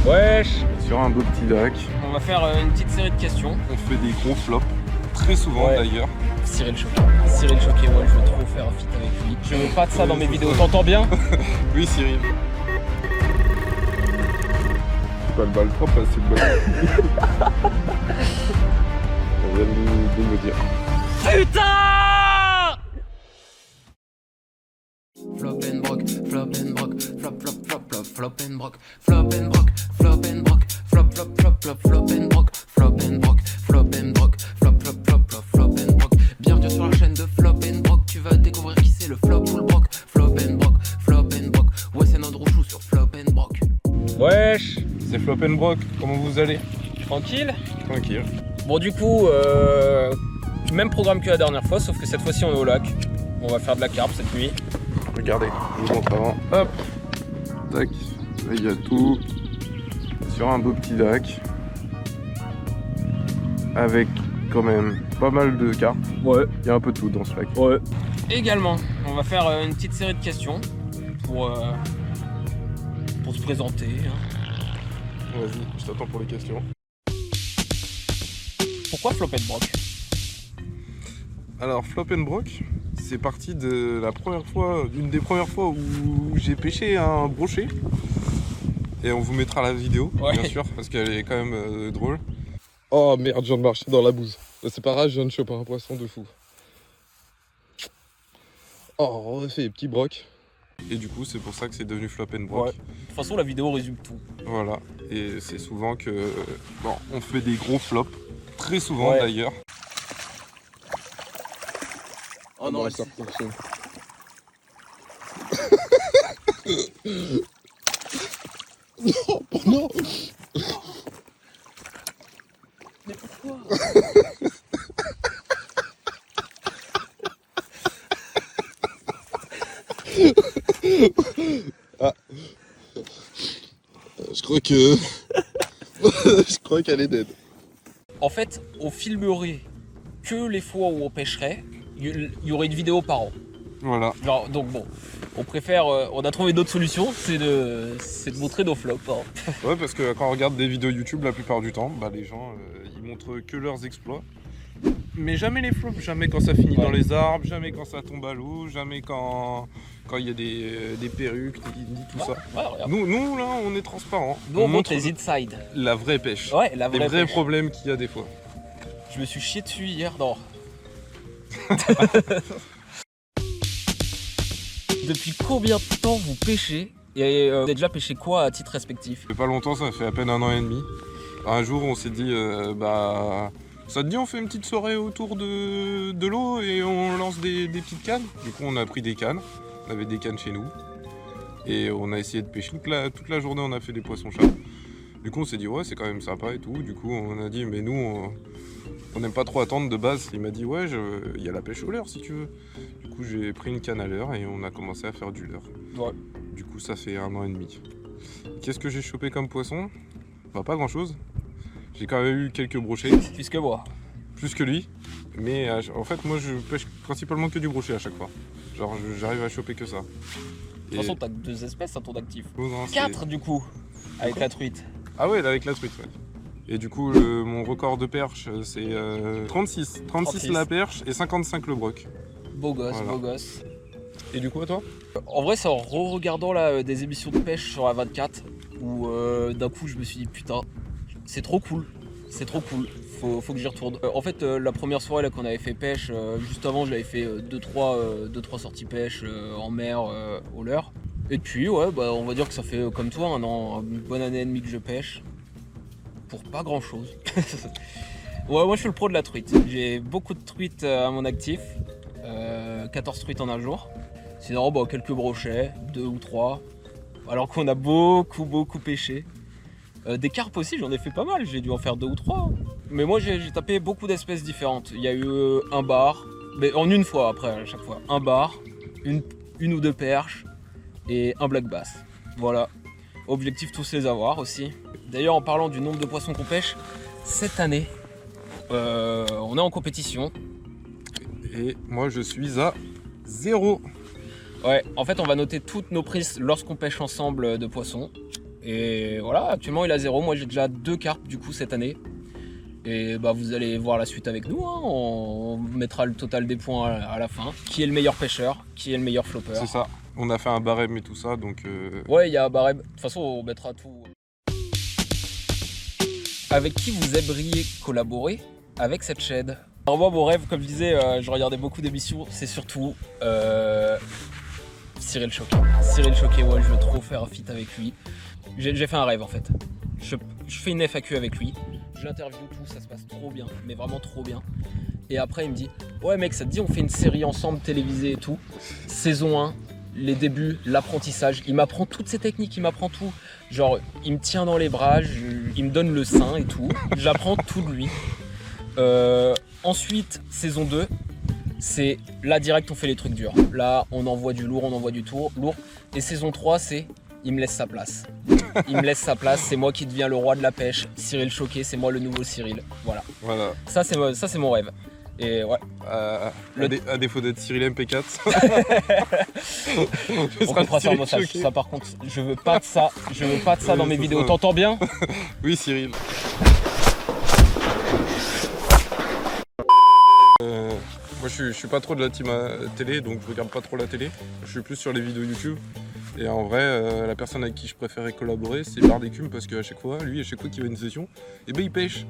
Wesh. Sur un beau petit lac. On va faire une petite série de questions. On fait des gros flops, très souvent d'ailleurs. Cyril Choquet. Cyril Choquet, moi je veux trop faire un feat avec lui. Je veux pas de ça dans mes vidéos, t'entends bien? Oui Cyril. C'est pas le bal trop, c'est le bal. On vient de me dire. Putain! Flop and broc, flop and broc, flop flop flop flop, flop and broc, flop and broc, flop and broc, flop flop flop flop, flop and broc, flop and broc, flop and broc, flop flop flop flop, flop and broc. Bienvenue sur la chaîne de Flop and Broc, tu vas découvrir qui c'est le flop ou le broc. Flop and broc, flop and broc, ouais c'est notre chou sur Flop and Broc. Wesh. C'est Flop and Broc, comment vous allez? Tranquille? Tranquille. Bon du coup, même programme que la dernière fois, sauf que cette fois-ci on est au lac. On va faire de la carpe cette nuit. Regardez, je vous montre avant. Hop. Tac. Là il y a tout. Sur un beau petit lac. Avec quand même pas mal de carpes. Ouais. Il y a un peu de tout dans ce lac. Ouais. Également, on va faire une petite série de questions pour se présenter. Vas-y, je t'attends pour les questions. Pourquoi Flop and Broc? Alors Flop and Broc, c'est parti de la première fois, d'une des premières fois où j'ai pêché un brochet. Et on vous mettra la vidéo, bien sûr, parce qu'elle est quand même drôle. Oh merde, je viens de marcher dans la bouse. C'est pas grave, je viens de choper un poisson de fou. Oh, on a fait des petits brocs. Et du coup, c'est pour ça que c'est devenu Flop and Broc. Ouais. De toute façon, la vidéo résume tout. Voilà, et c'est souvent que... Bon, on fait des gros flops, très souvent d'ailleurs. Oh non, non. Mais pourquoi? Ah. Je crois que... je crois qu'elle est dead. En fait, on filmerait que les fois où on pêcherait. Il y aurait une vidéo par an. Voilà. Genre, donc bon, on préfère, on a trouvé d'autres solutions, c'est de montrer nos flops. Hein. Ouais, parce que quand on regarde des vidéos YouTube, la plupart du temps, bah, les gens, ils montrent que leurs exploits. Mais jamais les flops, jamais quand ça finit dans les arbres, jamais quand ça tombe à l'eau, jamais quand il y a des perruques, tout ça. Ouais, nous, là, on est transparent. Nous, on montre les inside. La vraie pêche. Ouais, la vraie les vrais pêche. problèmes qu'il y a des fois. Je me suis chié dessus hier, non. Depuis combien de temps vous pêchez? Et vous avez déjà pêché quoi à titre respectif? Ça fait pas longtemps, ça fait à peine 1 an et demi. Un jour, on s'est dit, bah, ça te dit, on fait une petite soirée autour de l'eau et on lance des petites cannes. Du coup, on a pris des cannes. On avait des cannes chez nous. Et on a essayé de pêcher. Toute la journée, on a fait des poissons-chats. Du coup, on s'est dit, ouais, c'est quand même sympa et tout. Du coup, on a dit, mais nous, on n'aime pas trop attendre de base. Il m'a dit, ouais, il y a la pêche au leurre si tu veux. Du coup, j'ai pris une canne à leurre et on a commencé à faire du leurre. Ouais. Du coup, ça fait 1 an et demi. Qu'est-ce que j'ai chopé comme poisson? Bah, pas grand-chose. J'ai quand même eu quelques brochets. Plus que moi. Plus que lui. Mais en fait, moi, je pêche principalement que du brochet à chaque fois. Genre, j'arrive à choper que ça. De toute façon, t'as 2 espèces à ton actif. Oh non, 4 du coup, avec la truite. Ah ouais, avec la truite, ouais. Et du coup, mon record de perche, c'est 36. 36 la perche et 55 le broc. Beau gosse, voilà. Beau gosse. Et du coup, à toi? En vrai, c'est en re-regardant là, des émissions de pêche sur la 24 où d'un coup, je me suis dit, putain, c'est trop cool. C'est trop cool. Faut que j'y retourne. En fait, la première soirée là qu'on avait fait pêche, juste avant, j'avais fait 2-3 sorties pêche en mer au leurre. Et puis, ouais, bah, on va dire que ça fait comme toi, une bonne année et demie que je pêche. Pour pas grand chose. Ouais, moi je suis le pro de la truite. J'ai beaucoup de truites à mon actif. 14 truites en un jour. Sinon, bah, quelques brochets, 2 ou 3. Alors qu'on a beaucoup pêché. Des carpes aussi, j'en ai fait pas mal. J'ai dû en faire 2 ou 3. Mais moi j'ai tapé beaucoup d'espèces différentes. Il y a eu un bar, mais en une fois après à chaque fois. Un bar, une ou 2 perches et un black bass. Voilà. Objectif tous les avoir aussi. D'ailleurs, en parlant du nombre de poissons qu'on pêche, cette année, on est en compétition. Et moi, je suis à 0. Ouais, en fait, on va noter toutes nos prises lorsqu'on pêche ensemble de poissons. Et voilà, actuellement il a 0. Moi j'ai déjà 2 carpes du coup cette année. Et bah vous allez voir la suite avec nous, hein. On mettra le total des points à la fin. Qui est le meilleur pêcheur, qui est le meilleur flopper. C'est ça. On a fait un barème et tout ça, donc... Ouais, il y a un barème. De toute façon, on mettra tout. Avec qui vous aimeriez collaborer avec cette chaîne? Alors moi, mon rêve, comme je disais, je regardais beaucoup d'émissions, c'est surtout Cyril Choquet. Cyril Choquet, ouais, je veux trop faire un feat avec lui. J'ai fait un rêve en fait. Je fais une FAQ avec lui, je l'interview, tout, ça se passe trop bien, mais vraiment trop bien. Et après, il me dit, ouais mec, ça te dit, on fait une série ensemble télévisée et tout. Saison 1, les débuts, l'apprentissage, il m'apprend toutes ces techniques, il m'apprend tout. Genre, il me tient dans les bras, il me donne le sein et tout. J'apprends tout de lui. Ensuite, saison 2, c'est là direct on fait les trucs durs. Là, on envoie du lourd, on envoie du lourd. Et saison 3, c'est il me laisse sa place. Il me laisse sa place, c'est moi qui deviens le roi de la pêche. Cyril Choquet, c'est moi le nouveau Cyril. Voilà. Ça, c'est mon rêve. Et ouais. À défaut d'être Cyril MP4. On comprend ça en message. Ça par contre, je veux pas de ça. Je veux pas de ça dans mes vidéos. T'entends bien? Oui, Cyril. Moi je suis pas trop de la team télé, donc je regarde pas trop la télé. Je suis plus sur les vidéos YouTube. Et en vrai, la personne avec qui je préférais collaborer, c'est Barre d'écume, parce qu'à chaque fois, lui, à chaque fois qu'il va à une session, et ben il pêche.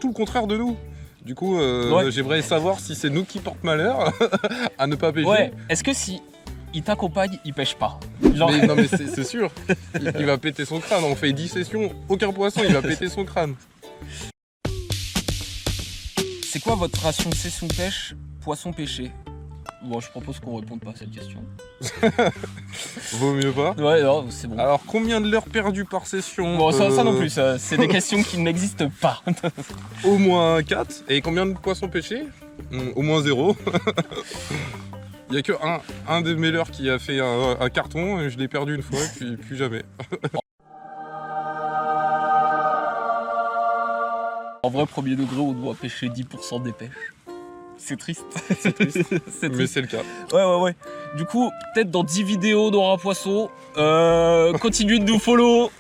Tout le contraire de nous. Du coup, j'aimerais savoir si c'est nous qui portent malheur à ne pas pêcher. Ouais, est-ce que si il t'accompagne, il pêche pas? Genre... Non mais c'est sûr, il va péter son crâne. On fait 10 sessions, aucun poisson, il va péter son crâne. C'est quoi votre ration session pêche, poisson pêché? Bon, je propose qu'on réponde pas à cette question. Vaut mieux pas. Ouais, non, c'est bon. Alors, combien de l'heure perdues par session? Bon, ça non plus, c'est des questions qui n'existent pas. Au moins 4. Et combien de poissons pêchés? Au moins 0. Il n'y a que un des mêleurs qui a fait un carton, et je l'ai perdu une fois, et puis plus jamais. En vrai, premier degré, on doit pêcher 10% des pêches. C'est triste. C'est triste. Mais c'est le cas. Ouais. Du coup, peut-être dans 10 vidéos, on aura un poisson. Continuez de nous follow.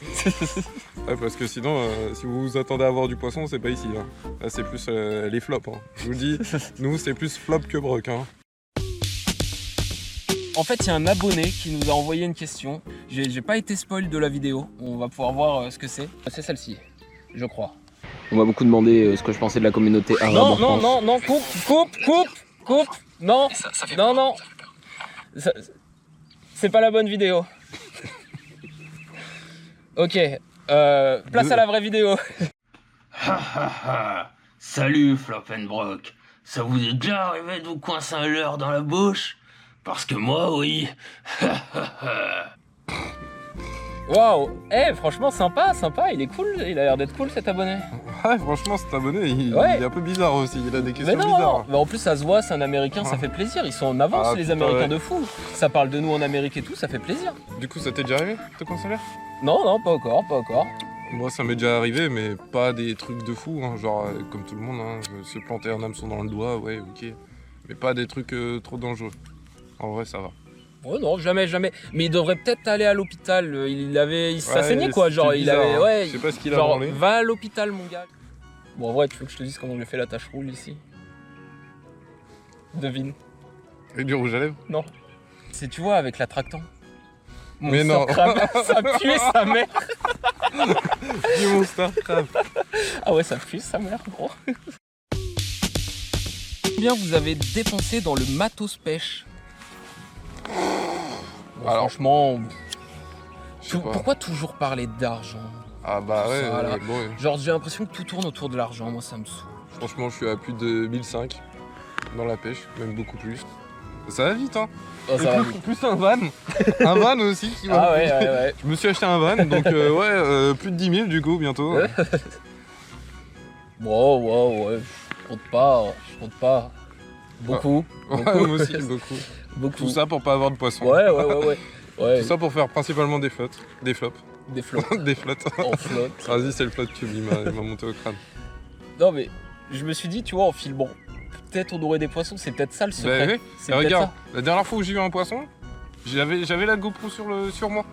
Ouais, parce que sinon, si vous vous attendez à avoir du poisson, c'est pas ici. Hein. Là, c'est plus les flops. Hein. Je vous le dis, nous, c'est plus flop que broc. Hein. En fait, il y a un abonné qui nous a envoyé une question. J'ai pas été spoil de la vidéo. On va pouvoir voir ce que c'est. C'est celle-ci, je crois. On m'a beaucoup demandé ce que je pensais de la communauté arabe. Non, coupe, non, ça fait peur, non. C'est pas la bonne vidéo. Ok, place à la vraie vidéo. Salut Floppenbrock, ça vous est déjà arrivé de vous coincer un leurre dans la bouche? Parce que moi, oui. Waouh, franchement sympa, il est cool, il a l'air d'être cool cet abonné. Ouais, franchement cet abonné, il est un peu bizarre aussi, il a des questions bizarres. Mais en plus ça se voit, c'est un américain, ça fait plaisir, ils sont en avance les américains de fou. Ça parle de nous en Amérique et tout, ça fait plaisir. Du coup ça t'est déjà arrivé, te coincer l'air? Non, pas encore. Moi ça m'est déjà arrivé, mais pas des trucs de fou, hein, genre comme tout le monde, hein, se planter un hameçon dans le doigt, ouais ok. Mais pas des trucs trop dangereux, en vrai ça va. Oh non, jamais. Mais il devrait peut-être aller à l'hôpital. Il s'est saigné quoi, genre il bizarre, avait. Ouais, je sais pas ce qu'il a genre, branlé. va à l'hôpital mon gars. Bon en vrai, tu veux que je te dise comment j'ai fait la tache rouge ici? Devine. Avec du rouge à lèvres? Non. C'est, tu vois, avec l'attractant. Mais non. Ça pue sa mère. Du Monster Crab. Ah ouais, ça pue sa mère, gros. Combien vous avez dépensé dans le matos pêche? Bon, alors, franchement, pourquoi toujours parler d'argent? Ah bah ouais, voilà. Bon, ouais. Genre j'ai l'impression que tout tourne autour de l'argent, moi ça me saoule. Franchement je suis à plus de 1005 dans la pêche, même beaucoup plus. Ça va vite hein. Oh, ça va vite. Plus un van. Un van aussi qui va. Ah ouais. Je me suis acheté un van, donc plus de 10 000 du coup bientôt. Wow, je compte pas. Beaucoup. Ouais, moi aussi beaucoup. Tout ça pour pas avoir de poisson. Ouais. Tout ça pour faire principalement des flottes. Des flops. Des flottes. Des flottes. En flotte. Vas-y, c'est le flot cube, il m'a monté au crâne. Non mais, je me suis dit, tu vois, en filmant, peut-être on aurait des poissons, c'est peut-être ça le secret. Bah, oui. C'est regarde, ça. la dernière fois où j'ai eu un poisson, j'avais la GoPro sur moi.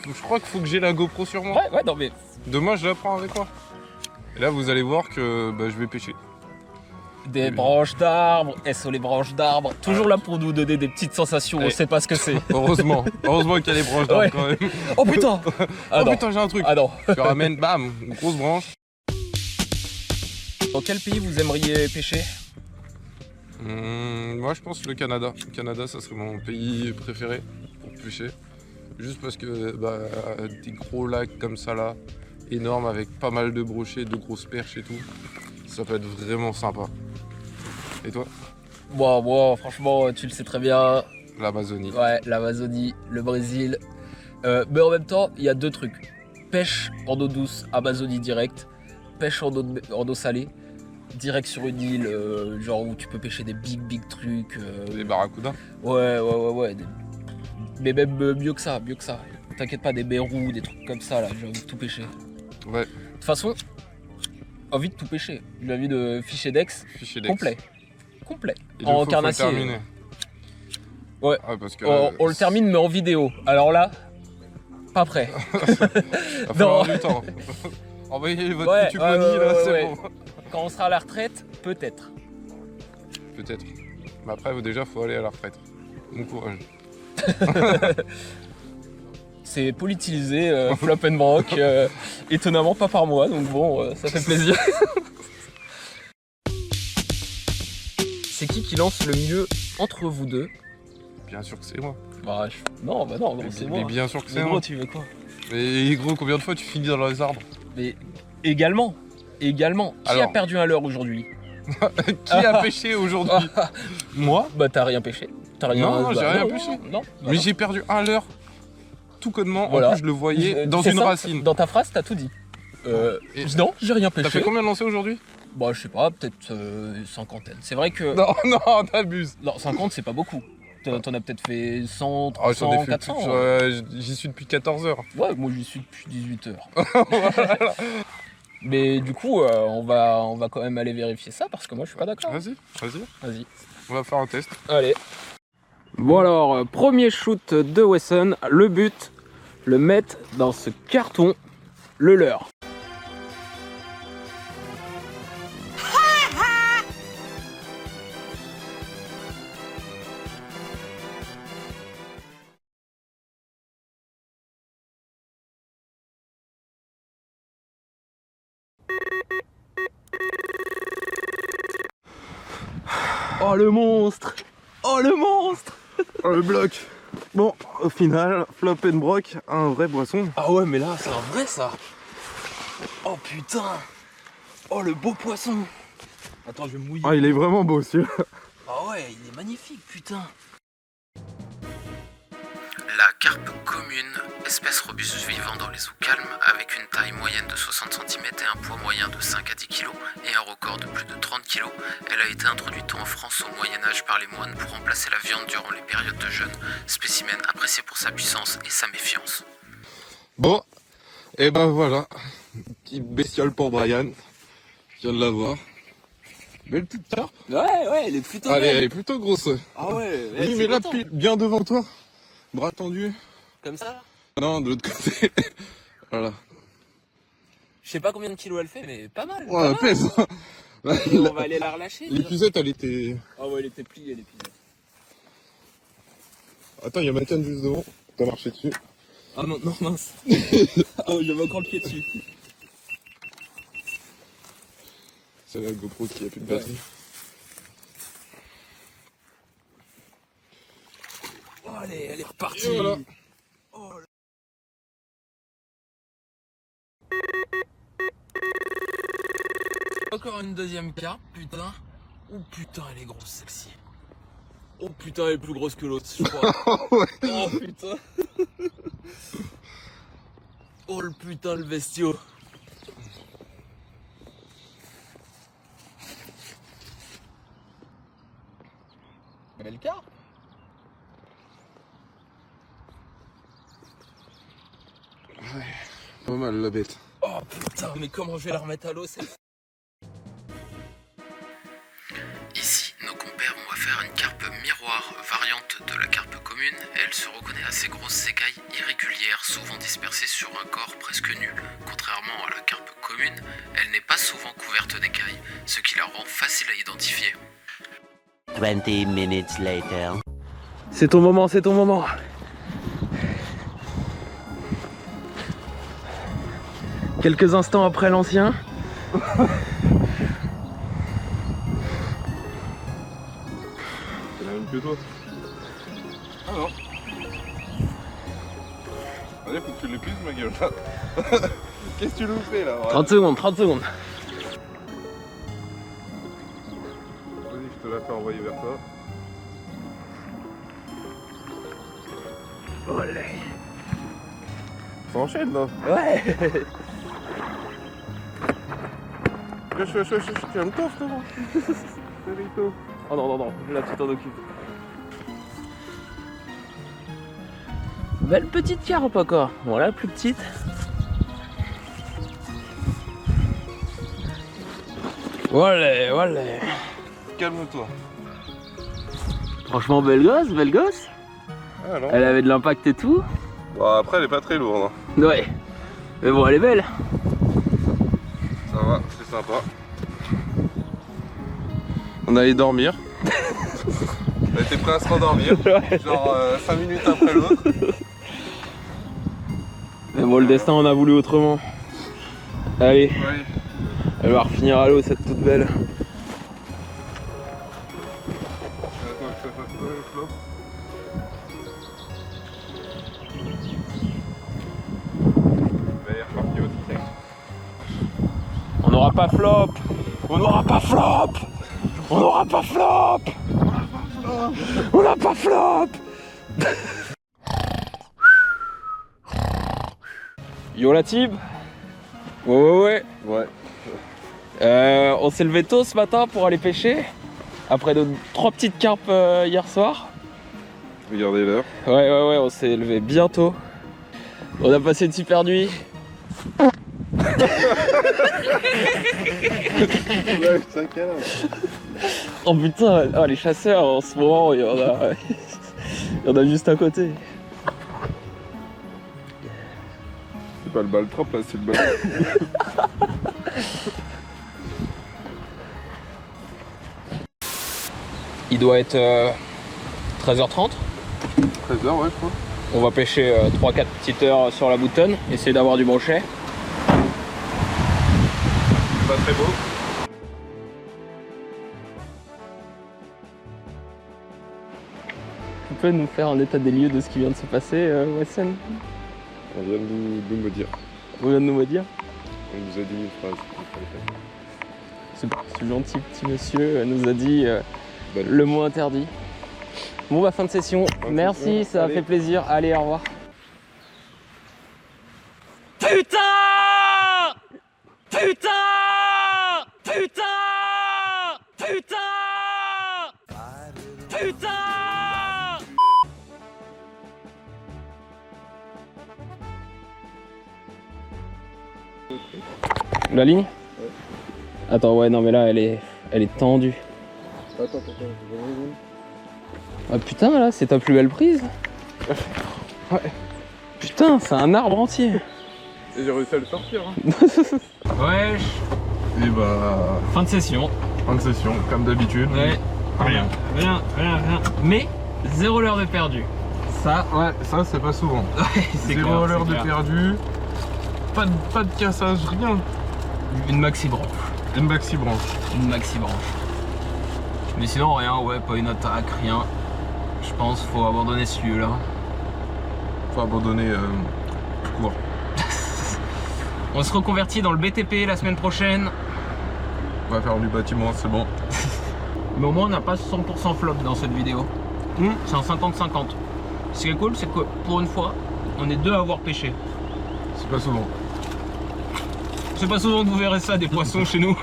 Je crois qu'il faut que j'ai la GoPro sur moi. Ouais, non mais. Demain, je la prends avec moi. Et là, vous allez voir que je vais pêcher. Des branches d'arbres, elles sont les branches d'arbres. Toujours là pour nous donner des petites sensations, on sait pas ce que c'est. Heureusement qu'il y a les branches d'arbres Ouais. quand même. Oh putain Ah Oh non. putain, j'ai un truc. Ah non. Tu ramènes, bam, une grosse branche. Dans quel pays vous aimeriez pêcher? Moi, je pense le Canada. Le Canada, ça serait mon pays préféré pour pêcher. Juste parce que des gros lacs comme ça là, énormes avec pas mal de brochets, de grosses perches et tout, ça peut être vraiment sympa. Et toi? Moi, franchement, tu le sais très bien. L'Amazonie. Ouais, l'Amazonie, le Brésil. Mais en même temps, il y a deux trucs. Pêche en eau douce, Amazonie direct. Pêche en eau salée, direct sur une île, genre où tu peux pêcher des big trucs. Les barracudas. Ouais. Mais même mieux que ça. T'inquiète pas, des bérous, des trucs comme ça, là, j'ai envie de tout pêcher. Ouais. De toute façon, envie de tout pêcher. J'ai envie de fichier d'ex Fichier d'ex. complet. Il En faut le carnassier. terminer. Ouais. Ah, parce que, On le termine, mais en vidéo. Alors là, pas prêt. va falloir du temps. Envoyez votre Ouais, YouTube money là, c'est ouais. bon. Quand on sera à la retraite, peut-être. Peut-être. Mais après, déjà, faut aller à la retraite. Bon courage. C'est politisé, Flop and Brock, étonnamment pas par moi, donc bon, ça fait plaisir. C'est qui lance le mieux entre vous deux? Bien sûr que c'est moi. Non, c'est moi. Mais bien sûr que c'est Mais moi. gros, tu veux quoi? Mais gros, combien de fois tu finis dans les arbres? Mais également. Qui Alors. a perdu un leurre aujourd'hui? Qui a pêché aujourd'hui? Moi? Bah t'as rien pêché. T'as rien. Non, j'ai rien pêché. Non. Mais j'ai perdu un leurre. Tout connement. Voilà. En plus, je le voyais dans C'est une ça, racine. Dans ta phrase, t'as tout dit. Et- Non, j'ai rien T'as fait pêché. combien de lancers aujourd'hui? Bah je sais pas, peut-être cinquantaine. C'est vrai que. Non, t'abuses. Non, 50 c'est pas beaucoup. T'en as peut-être fait 100, Ah, j'en ai 300, fait 400. j'y suis depuis 14 heures. Ouais, moi j'y suis depuis 18 heures. Mais du coup, on va quand même aller vérifier ça parce que moi je suis pas d'accord. Vas-y. Vas-y. On va faire un test. Allez. Bon alors, premier shoot de Wesson. Le but, le mettre dans ce carton, le leurre. Oh le monstre! Oh le monstre! Le bloc. Bon, au final, Flop and Brock, un vrai poisson. Ah ouais mais là c'est un vrai ça! Oh putain! Oh le beau poisson! Attends je vais me mouiller. Ah, il est vraiment beau celui-là. Ah ouais il est magnifique putain! La carpe commune, espèce robuste vivant dans les eaux calmes, avec une taille moyenne de 60 cm et un poids moyen de 5 à 10 kg, et un record de plus de 30 kg, elle a été introduite en France au Moyen-Âge par les moines pour remplacer la viande durant les périodes de jeûne, spécimen apprécié pour sa puissance et sa méfiance. Bon, et ben voilà. Petite bestiole pour Brian. Je viens de la voir. Belle petite carpe. Ouais elle est plutôt Allez, elle est plutôt grosse. Ah ouais, Oui, mais là, bien devant toi. Bras tendu. Comme ça? Non, de l'autre côté. Voilà. Je sais pas combien de kilos elle fait mais pas mal! Oh, la pèse. Et on va aller la relâcher. L'épuisette, elle était... Ah ouais elle était pliée l'épisode. Attends, il y a ma canne juste devant. T'as marché dessus. Ah non mince! Ah ouais j'avais encore le pied dessus. C'est la GoPro qui a plus de batterie. Oh allez elle est repartie! Et voilà. Encore une deuxième carpe, putain. Oh putain, elle est grosse celle-ci. Oh putain, elle est plus grosse que l'autre, je crois. Oh putain. Oh le putain, le bestiau. Belle carpe. Pas mal la bête. Oh putain, mais comment je vais la remettre à l'eau celle. Ici, nos compères, on va faire une carpe miroir variante de la carpe commune, elle se reconnaît à ses grosses écailles irrégulières, souvent dispersées sur un corps presque nu. Contrairement à la carpe commune, elle n'est pas souvent couverte d'écailles, ce qui la rend facile à identifier. 20 minutes later. C'est ton moment, c'est ton moment. Quelques instants après l'ancien. C'est la même que toi. Ah non. Allez, faut que tu l'épuises ma gueule. Qu'est-ce que tu nous fais là? 30 secondes, 30 secondes. Vas-y, je te la fais envoyer vers toi. Olé. Ça enchaîne là. Ouais. Calme-toi frérot. Salito. Oh non, non, non, là tu t'en occupes. Belle petite carpe encore. Voilà, plus petite. Olé, olé. Calme-toi. Franchement, belle gosse, belle gosse. Ah non. Elle avait de l'impact et tout. Bon, après, elle est pas très lourde. Hein. Ouais. Mais bon, elle est belle. Ça va, c'est sympa. On allait dormir. On était prêt à se rendormir. Ouais. Genre 5 minutes après l'autre. Mais bon, le destin en a voulu autrement. Allez, Ouais. elle va refinir à l'eau, cette toute belle. Attends que ça fasse quoi le flop? Il est reparti aussi sec. On n'aura pas flop. On n'aura pas flop. On n'aura pas flop. On n'a pas flop. Yo la team. Ouais. On s'est levé tôt ce matin pour aller pêcher. Après nos 3 petites carpes hier soir. Regardez l'heure. Ouais, on s'est levé bientôt. On a passé une super nuit. Oh putain, oh, les chasseurs en ce moment, il y en a juste à côté. C'est pas le baltrop là, c'est le bal. Il doit être 13h30. 13h, ouais, je crois. On va pêcher 3-4 petites heures sur la boutonne, essayer d'avoir du brochet. Pas très beau. Tu peux nous faire un état des lieux de ce qui vient de se passer, Wesson? On vient de me dire. Vous venez de nous dire? On nous a dit une phrase. Ce gentil petit monsieur nous a dit le mot interdit. Bon bah fin de session. Merci, ça a fait plaisir. Allez, au revoir. Putain! Putain! Putain! Putain! Putain! La ligne? Ouais. Attends, ouais, non mais là elle est tendue. Attends. Ah putain, là c'est ta plus belle prise. Ouais. Putain, c'est un arbre entier. Et j'ai réussi à le sortir. Hein. Wesh. Et bah, Fin de session. fin de session, comme d'habitude. Ouais. Rien. Rien. Mais 0 l'heure de perdu. Ça, Ouais, ça c'est pas souvent. c'est 0 clair, l'heure de perdu. Pas de cassage, rien. Une maxi branche. Une maxi branche. Une maxi branche. Mais sinon rien, ouais, pas une attaque, rien. Je pense faut abandonner ce lieu là. Faut abandonner tout court. On se reconvertit dans le BTP la semaine prochaine. On va faire du bâtiment, c'est bon. Mais au moins on n'a pas 100% flop dans cette vidéo. C'est un 50-50. Ce qui est cool, c'est que pour une fois, on est deux à avoir pêché. C'est pas souvent. C'est pas souvent que vous verrez ça, des poissons chez nous.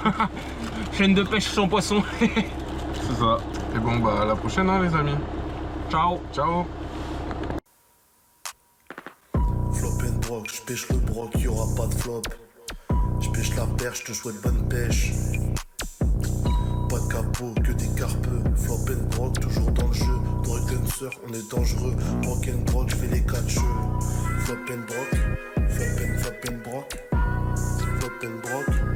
Chaîne de pêche sans poisson. C'est ça. Et bon bah à la prochaine hein, les amis. Ciao. Ciao. Flop and broc, je pêche le broc, y'aura pas de flop. Je pêche la perche, je te souhaite bonne pêche. Pas de cap, corbeaux, que des carpeux. Flop and broc, toujours dans le jeu. Drug dancer, on est dangereux. Rock and broc, j'fais les 4 cheveux. Flop and broc, flop and broc. Flop and broc.